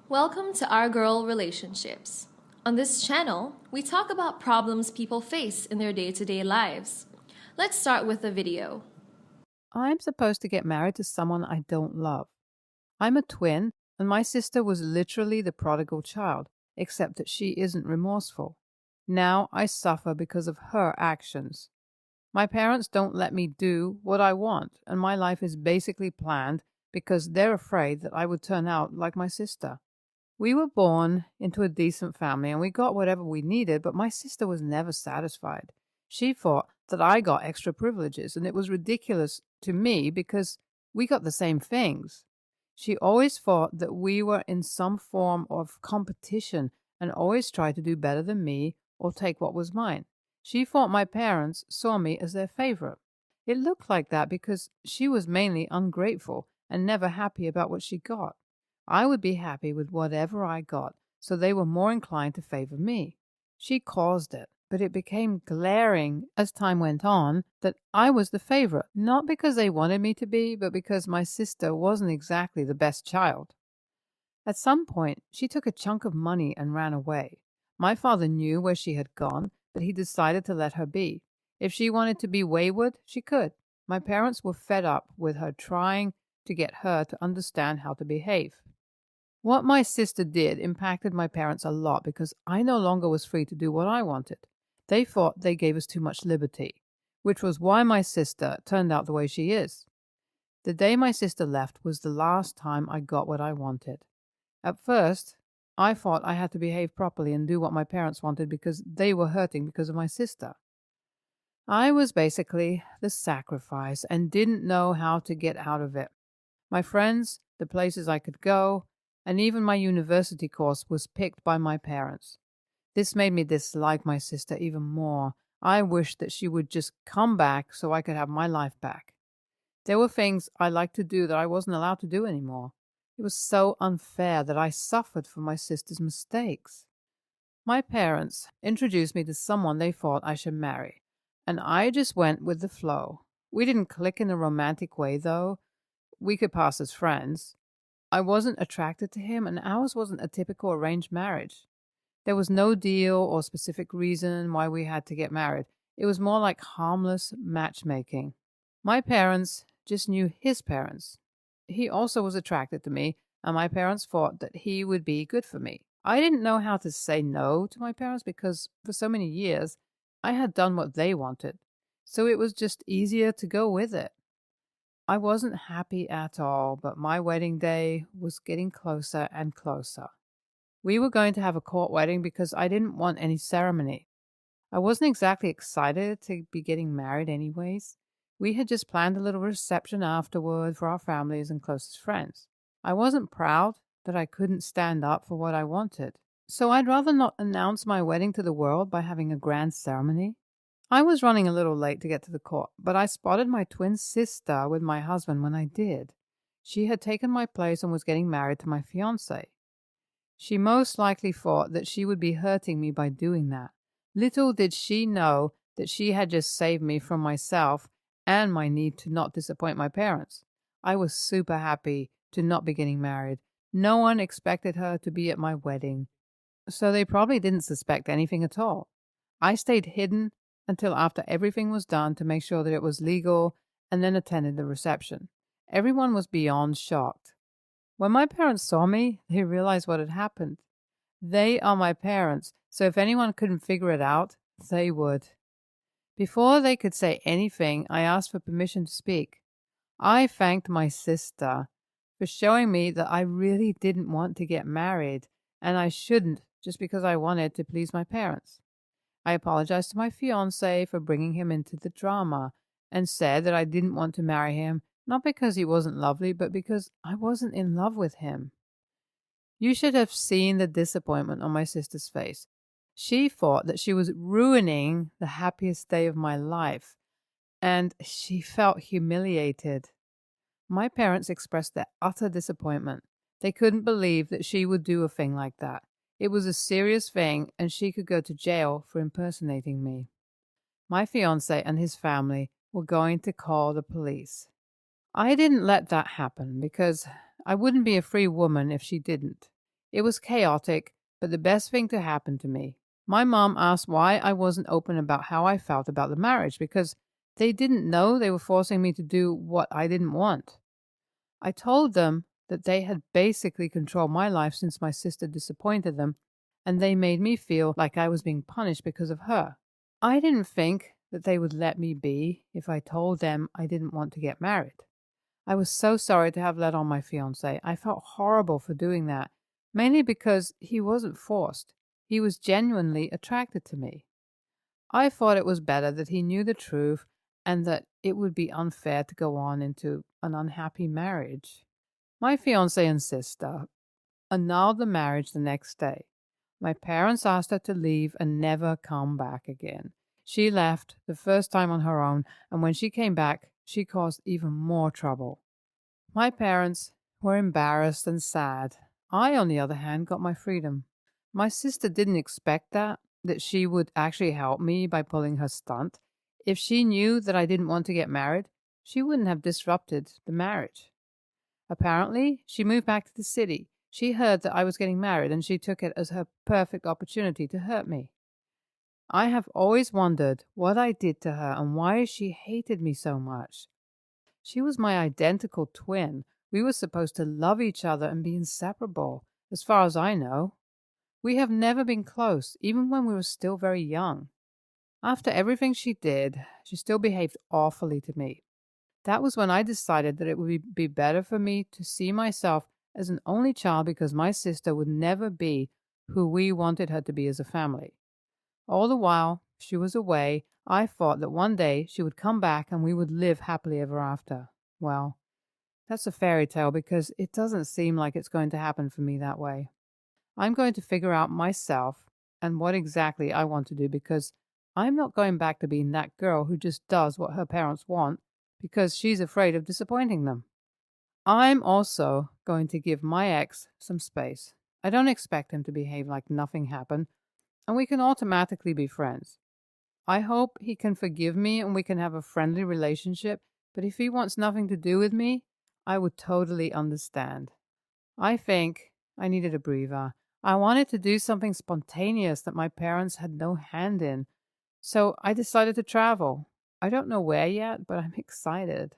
Welcome to Our Girl Relationships. On this channel, we talk about problems people face in their day-to-day lives. Let's start with a video. I'm supposed to get married to someone I don't love. I'm a twin, and my sister was literally the prodigal child, except that she isn't remorseful. Now I suffer because of her actions. My parents don't let me do what I want, and my life is basically planned because they're afraid that I would turn out like my sister. We were born into a decent family and we got whatever we needed, but my sister was never satisfied. She thought that I got extra privileges, and it was ridiculous to me because we got the same things. She always thought that we were in some form of competition and always tried to do better than me or take what was mine. She thought my parents saw me as their favorite. It looked like that because she was mainly ungrateful and never happy about what she got. I would be happy with whatever I got, so they were more inclined to favor me. She caused it, but it became glaring as time went on that I was the favorite, not because they wanted me to be, but because my sister wasn't exactly the best child. At some point, she took a chunk of money and ran away. My father knew where she had gone, but he decided to let her be. If she wanted to be wayward, she could. My parents were fed up with her trying to get her to understand how to behave. What my sister did impacted my parents a lot because I no longer was free to do what I wanted. They thought they gave us too much liberty, which was why my sister turned out the way she is. The day my sister left was the last time I got what I wanted. At first, I thought I had to behave properly and do what my parents wanted because they were hurting because of my sister. I was basically the sacrifice and didn't know how to get out of it. My friends, the places I could go, and even my university course was picked by my parents. This made me dislike my sister even more. I wished that she would just come back so I could have my life back. There were things I liked to do that I wasn't allowed to do anymore. It was so unfair that I suffered for my sister's mistakes. My parents introduced me to someone they thought I should marry, and I just went with the flow. We didn't click in a romantic way, though. We could pass as friends. I wasn't attracted to him, and ours wasn't a typical arranged marriage. There was no deal or specific reason why we had to get married. It was more like harmless matchmaking. My parents just knew his parents. He also was attracted to me, and my parents thought that he would be good for me. I didn't know how to say no to my parents because for so many years I had done what they wanted, so it was just easier to go with it. I wasn't happy at all, but my wedding day was getting closer and closer. We were going to have a court wedding because I didn't want any ceremony. I wasn't exactly excited to be getting married anyways. We had just planned a little reception afterward for our families and closest friends. I wasn't proud that I couldn't stand up for what I wanted, so I'd rather not announce my wedding to the world by having a grand ceremony. I was running a little late to get to the court, but I spotted my twin sister with my husband when I did. She had taken my place and was getting married to my fiancé. She most likely thought that she would be hurting me by doing that. Little did she know that she had just saved me from myself and my need to not disappoint my parents. I was super happy to not be getting married. No one expected her to be at my wedding, so they probably didn't suspect anything at all. I stayed hidden until after everything was done to make sure that it was legal and then attended the reception. Everyone was beyond shocked. When my parents saw me, they realized what had happened. They are my parents, so if anyone couldn't figure it out, they would. Before they could say anything, I asked for permission to speak. I thanked my sister for showing me that I really didn't want to get married, and I shouldn't just because I wanted to please my parents. I apologized to my fiancé for bringing him into the drama and said that I didn't want to marry him, not because he wasn't lovely, but because I wasn't in love with him. You should have seen the disappointment on my sister's face. She thought that she was ruining the happiest day of my life, and she felt humiliated. My parents expressed their utter disappointment. They couldn't believe that she would do a thing like that. It was a serious thing, and she could go to jail for impersonating me. My fiancé and his family were going to call the police. I didn't let that happen because I wouldn't be a free woman if she didn't. It was chaotic, but the best thing to happen to me. My mom asked why I wasn't open about how I felt about the marriage because they didn't know they were forcing me to do what I didn't want. I told them that they had basically controlled my life since my sister disappointed them, and they made me feel like I was being punished because of her. I didn't think that they would let me be if I told them I didn't want to get married. I was so sorry to have let on my fiancé. I felt horrible for doing that, mainly because he wasn't forced. He was genuinely attracted to me. I thought it was better that he knew the truth and that it would be unfair to go on into an unhappy marriage. My fiancé and sister annulled the marriage the next day. My parents asked her to leave and never come back again. She left the first time on her own, and when she came back, she caused even more trouble. My parents were embarrassed and sad. I, on the other hand, got my freedom. My sister didn't expect that she would actually help me by pulling her stunt. If she knew that I didn't want to get married, she wouldn't have disrupted the marriage. Apparently, she moved back to the city. She heard that I was getting married and she took it as her perfect opportunity to hurt me. I have always wondered what I did to her and why she hated me so much. She was my identical twin. We were supposed to love each other and be inseparable, as far as I know. We have never been close, even when we were still very young. After everything she did, she still behaved awfully to me. That was when I decided that it would be better for me to see myself as an only child because my sister would never be who we wanted her to be as a family. All the while she was away, I thought that one day she would come back and we would live happily ever after. Well, that's a fairy tale because it doesn't seem like it's going to happen for me that way. I'm going to figure out myself and what exactly I want to do because I'm not going back to being that girl who just does what her parents want because she's afraid of disappointing them. I'm also going to give my ex some space. I don't expect him to behave like nothing happened, and we can automatically be friends. I hope he can forgive me and we can have a friendly relationship, but if he wants nothing to do with me, I would totally understand. I think I needed a breather. I wanted to do something spontaneous that my parents had no hand in, so I decided to travel. I don't know where yet, but I'm excited.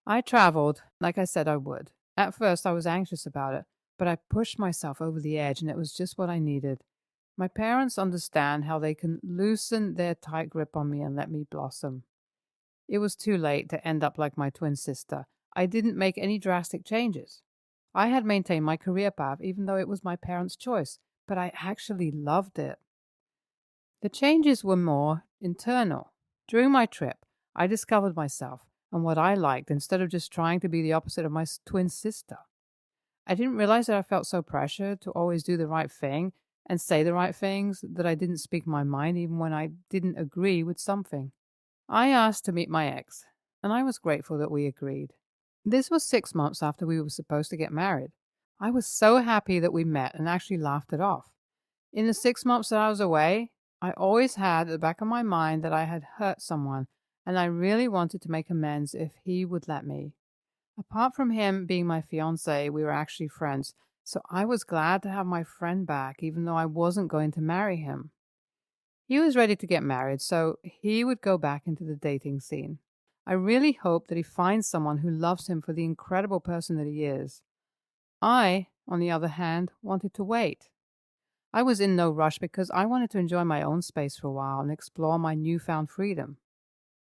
I traveled like I said I would. At first, I was anxious about it, but I pushed myself over the edge, and it was just what I needed. My parents understand how they can loosen their tight grip on me and let me blossom. It was too late to end up like my twin sister. I didn't make any drastic changes. I had maintained my career path, even though it was my parents' choice, but I actually loved it. The changes were more internal. During my trip, I discovered myself and what I liked instead of just trying to be the opposite of my twin sister. I didn't realize that I felt so pressured to always do the right thing and say the right things that I didn't speak my mind even when I didn't agree with something. I asked to meet my ex, and I was grateful that we agreed. This was 6 months after we were supposed to get married. I was so happy that we met and actually laughed it off. In the 6 months that I was away, I always had at the back of my mind that I had hurt someone, and I really wanted to make amends if he would let me. Apart from him being my fiancé, we were actually friends, so I was glad to have my friend back, even though I wasn't going to marry him. He was ready to get married, so he would go back into the dating scene. I really hope that he finds someone who loves him for the incredible person that he is. I, on the other hand, wanted to wait. I was in no rush because I wanted to enjoy my own space for a while and explore my newfound freedom.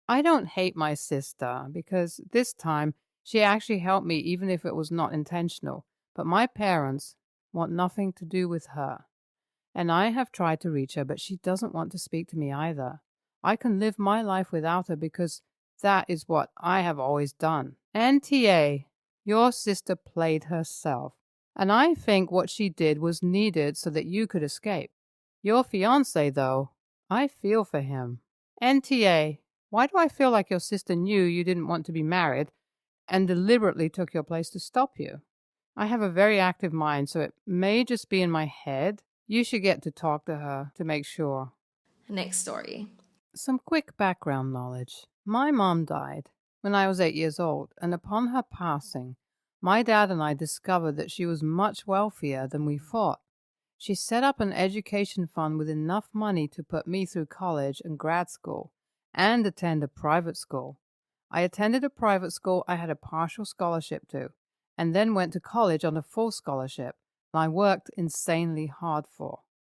I don't hate my sister because this time she actually helped me even if it was not intentional, but my parents want nothing to do with her. And I have tried to reach her, but she doesn't want to speak to me either. I can live my life without her because that is what I have always done. NTA, your sister played herself. And I think what she did was needed so that you could escape. Your fiancé, though, I feel for him. NTA, why do I feel like your sister knew you didn't want to be married and deliberately took your place to stop you? I have a very active mind, so it may just be in my head. You should get to talk to her to make sure. Next story. Some quick background knowledge. My mom died. when I was 8 years old, and upon her passing, my dad and I discovered that she was much wealthier than we thought. She set up an education fund with enough money to put me through college and grad school and attend a private school. I attended a private school I had a partial scholarship to, and then went to college on a full scholarship, and I worked insanely hard for.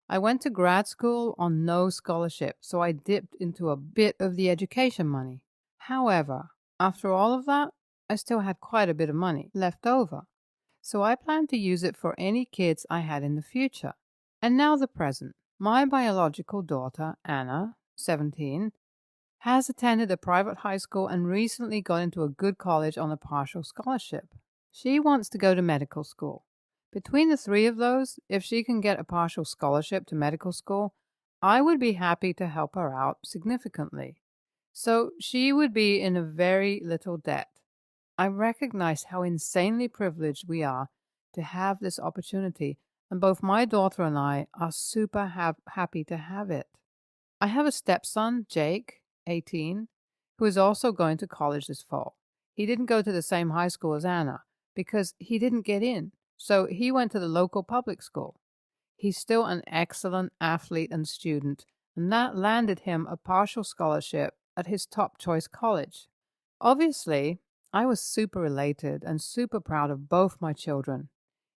I went to grad school on no scholarship, so I dipped into a bit of the education money. However, after all of that, I still had quite a bit of money left over, so I planned to use it for any kids I had in the future. And now the present. My biological daughter, Anna, 17, has attended a private high school and recently got into a good college on a partial scholarship. She wants to go to medical school. Between the three of those, if she can get a partial scholarship to medical school, I would be happy to help her out significantly. So she would be in a very little debt. I recognize how insanely privileged we are to have this opportunity, and both my daughter and I are super happy to have it. I have a stepson, Jake, 18, who is also going to college this fall. He didn't go to the same high school as Anna because he didn't get in, so he went to the local public school. He's still an excellent athlete and student, and that landed him a partial scholarship at his top choice college. Obviously, I was super elated and super proud of both my children.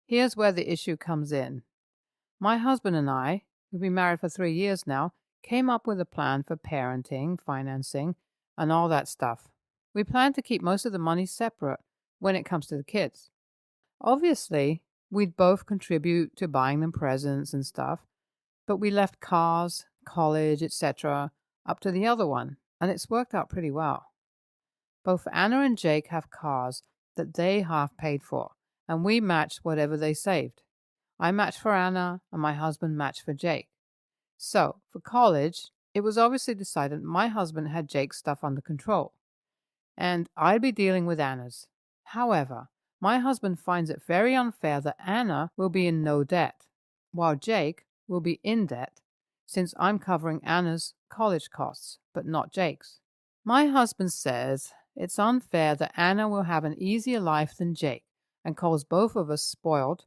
Here's where the issue comes in. My husband and I, who've been married for 3 years now, came up with a plan for parenting, financing, and all that stuff. We plan to keep most of the money separate when it comes to the kids. Obviously, we'd both contribute to buying them presents and stuff, but we left cars, college, etc. up to the other one, and it's worked out pretty well. Both Anna and Jake have cars that they half paid for, and we matched whatever they saved. I matched for Anna, and my husband matched for Jake. So, for college, it was obviously decided my husband had Jake's stuff under control, and I'd be dealing with Anna's. However, my husband finds it very unfair that Anna will be in no debt, while Jake will be in debt, since I'm covering Anna's college costs, but not Jake's. My husband says it's unfair that Anna will have an easier life than Jake, and calls both of us spoiled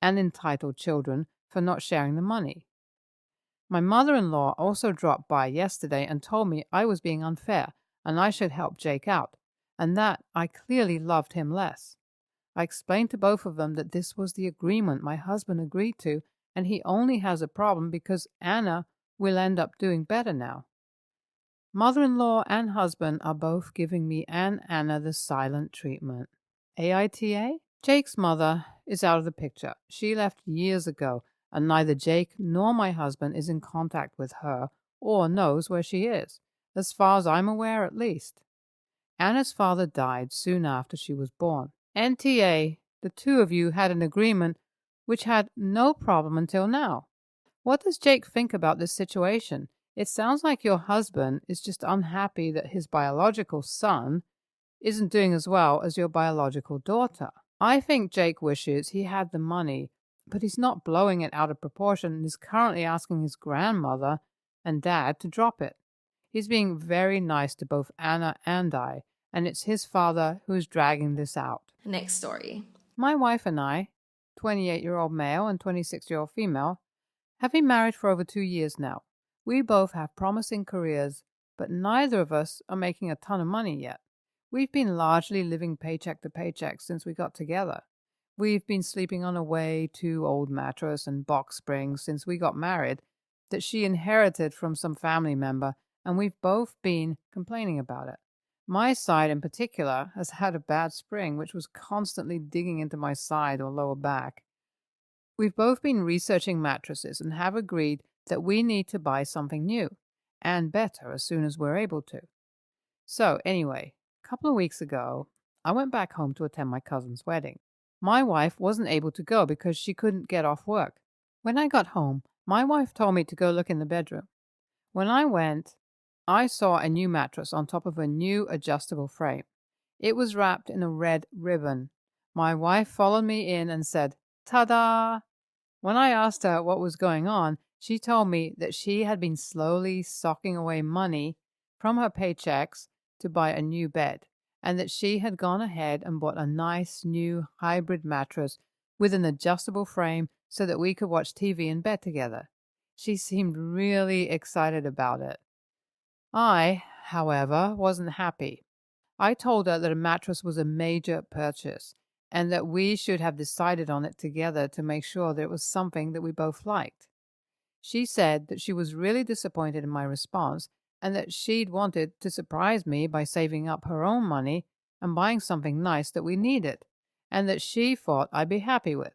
and entitled children for not sharing the money. My mother-in-law also dropped by yesterday and told me I was being unfair and I should help Jake out, and that I clearly loved him less. I explained to both of them that this was the agreement my husband agreed to, and he only has a problem because Anna will end up doing better now. Mother-in-law and husband are both giving me and Anna the silent treatment. AITA? Jake's mother is out of the picture. She left years ago, and neither Jake nor my husband is in contact with her or knows where she is, as far as I'm aware at least. Anna's father died soon after she was born. NTA, the two of you had an agreement which had no problem until now. What does Jake think about this situation? It sounds like your husband is just unhappy that his biological son isn't doing as well as your biological daughter. I think Jake wishes he had the money, but he's not blowing it out of proportion and is currently asking his grandmother and dad to drop it. He's being very nice to both Anna and I, and it's his father who's dragging this out. Next story. My wife and I, 28-year-old male and 26-year-old female, have been married for over 2 years now. We both have promising careers, but neither of us are making a ton of money yet. We've been largely living paycheck to paycheck since we got together. We've been sleeping on a way too old mattress and box springs since we got married that she inherited from some family member, and we've both been complaining about it. My side in particular has had a bad spring which was constantly digging into my side or lower back. We've both been researching mattresses and have agreed that we need to buy something new and better as soon as we're able to. So anyway, a couple of weeks ago, I went back home to attend my cousin's wedding. My wife wasn't able to go because she couldn't get off work. When I got home, my wife told me to go look in the bedroom. When I went, I saw a new mattress on top of a new adjustable frame. It was wrapped in a red ribbon. My wife followed me in and said, "Ta-da!" When I asked her what was going on, she told me that she had been slowly socking away money from her paychecks to buy a new bed, and that she had gone ahead and bought a nice new hybrid mattress with an adjustable frame so that we could watch TV in bed together. She seemed really excited about it. I, however, wasn't happy. I told her that a mattress was a major purchase and that we should have decided on it together to make sure that it was something that we both liked. She said that she was really disappointed in my response and that she'd wanted to surprise me by saving up her own money and buying something nice that we needed, and that she thought I'd be happy with.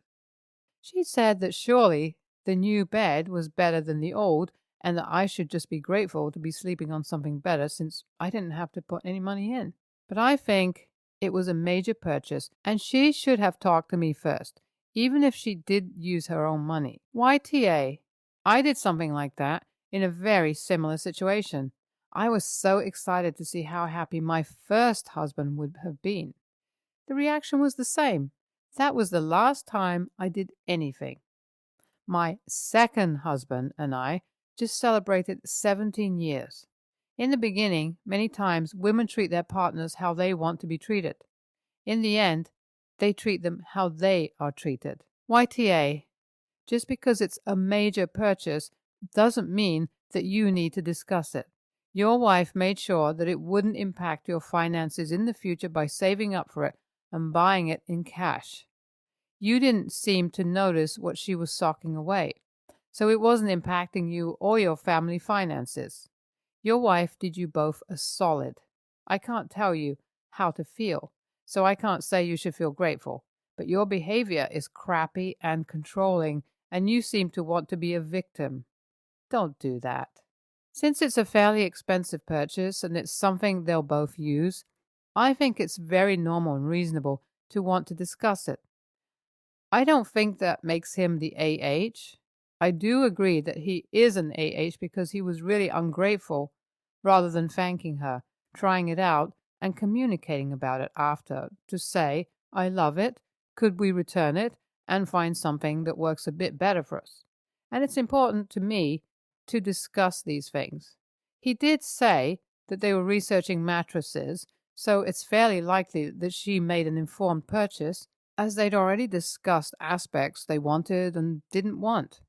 She said that surely the new bed was better than the old and that I should just be grateful to be sleeping on something better since I didn't have to put any money in. But I think it was a major purchase and she should have talked to me first, even if she did use her own money. YTA, I did something like that in a very similar situation. I was so excited to see how happy my first husband would have been. The reaction was the same. That was the last time I did anything. My second husband and I just celebrated 17 years. In the beginning, many times women treat their partners how they want to be treated. In the end, they treat them how they are treated. YTA, just because it's a major purchase doesn't mean that you need to discuss it. Your wife made sure that it wouldn't impact your finances in the future by saving up for it and buying it in cash. You didn't seem to notice what she was socking away, so it wasn't impacting you or your family finances. Your wife did you both a solid. I can't tell you how to feel, so I can't say you should feel grateful, but your behavior is crappy and controlling, and you seem to want to be a victim. Don't do that. Since it's a fairly expensive purchase and it's something they'll both use, I think it's very normal and reasonable to want to discuss it. I don't think that makes him the AH. I do agree that he is an AH because he was really ungrateful rather than thanking her, trying it out, and communicating about it after to say, I love it, could we return it, and find something that works a bit better for us. And it's important to me to discuss these things. He did say that they were researching mattresses, so it's fairly likely that she made an informed purchase, as they'd already discussed aspects they wanted and didn't want.